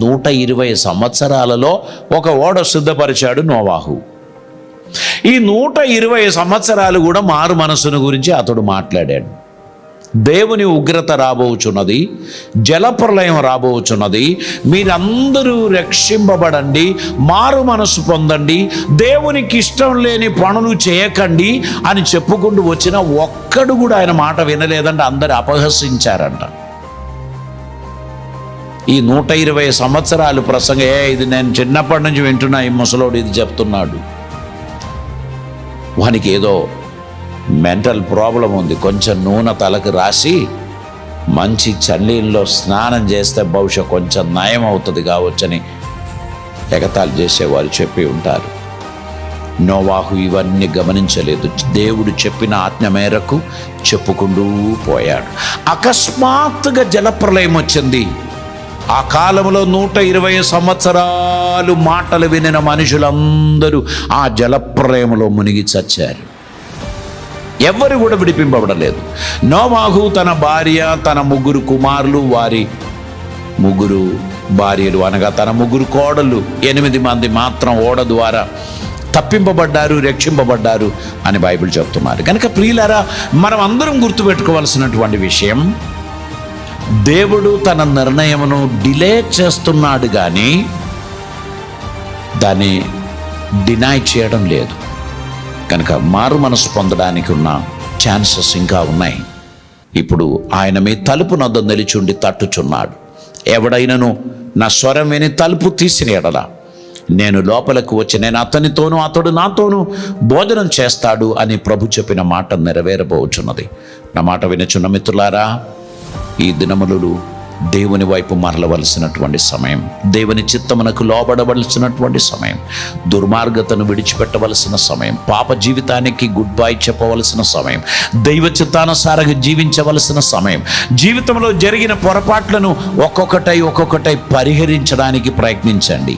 120 సంవత్సరాలలో ఒక ఓడ సిద్ధపరిచాడు నోవాహు. ఈ 120 సంవత్సరాలు కూడా మారు మనసును గురించి అతడు మాట్లాడాడు. దేవుని ఉగ్రత రాబోచున్నది, జలప్రలయం రాబోచున్నది, మీరందరూ రక్షింపబడండి, మారు మనసు పొందండి, దేవునికి ఇష్టం లేని పనులు చేయకండి అని చెప్పుకుంటూ వచ్చిన ఒక్కడు కూడా ఆయన మాట వినలేదంటే అందరు అపహసించారంట. ఈ 120 సంవత్సరాలు ప్రసంగం, ఇది నేను చిన్నప్పటి నుంచి వింటున్నా, ఈ ముసలోడు ఇది చెప్తున్నాడు, వానికి ఏదో మెంటల్ ప్రాబ్లం ఉంది, కొంచెం నూనె తలకు రాసి మంచి చన్నీళ్ళలో స్నానం చేస్తే బహుశా కొంచెం నయం అవుతుంది కావచ్చని ఎగతాళి చేసేవారు చెప్పి ఉంటారు. నోవాహు ఇవన్నీ గమనించలేదు. దేవుడు చెప్పిన ఆజ్ఞ మేరకు చెప్పుకుంటూ పోయాడు. అకస్మాత్తుగా జలప్రలయం వచ్చింది. ఆ కాలంలో 120 సంవత్సరాలు మాటలు వినిన మనుషులందరూ ఆ జలప్రలయంలో మునిగి చచ్చారు. ఎవరు కూడా విడిపింపబడలేదు. నోవాహు తన భార్య, తన 3 కుమారులు, వారి 3 భార్యలు అనగా తన 3 కోడళ్ళు, 8 మంది మాత్రం ఓడ ద్వారా తప్పింపబడ్డారు, రక్షింపబడ్డారు అని బైబిల్ చెప్తున్నారు. కనుక ప్రియులారా, మనం అందరం గుర్తుపెట్టుకోవాల్సినటువంటి విషయం, దేవుడు తన నిర్ణయమును డిలే చేస్తున్నాడు కానీ దాన్ని డినై చేయడం లేదు. కనుక మారు మనసు పొందడానికి ఉన్న ఛాన్సెస్ ఇంకా ఉన్నాయి. ఇప్పుడు ఆయన మీ తలుపు నొద్ద నిలిచుండి తట్టుచున్నాడు. ఎవడైనను నా స్వరం విని తలుపు తీసిన ఎడల నేను లోపలికి వచ్చి నేను అతనితోనూ అతడు నాతోనూ భోజనం చేస్తాడు అని ప్రభు చెప్పిన మాట నెరవేరబోచున్నది. నా మాట వినుచున్న మిత్రులారా, ఈ దినములు దేవుని వైపు మరలవలసినటువంటి సమయం, దేవుని చిత్తమునకు లోబడవలసినటువంటి సమయం, దుర్మార్గతను విడిచిపెట్టవలసిన సమయం, పాప జీవితానికి గుడ్ బై చెప్పవలసిన సమయం, దైవ చిత్తానుసారంగా జీవించవలసిన సమయం. జీవితంలో జరిగిన పొరపాట్లను ఒక్కొక్కటై పరిహరించడానికి ప్రయత్నించండి.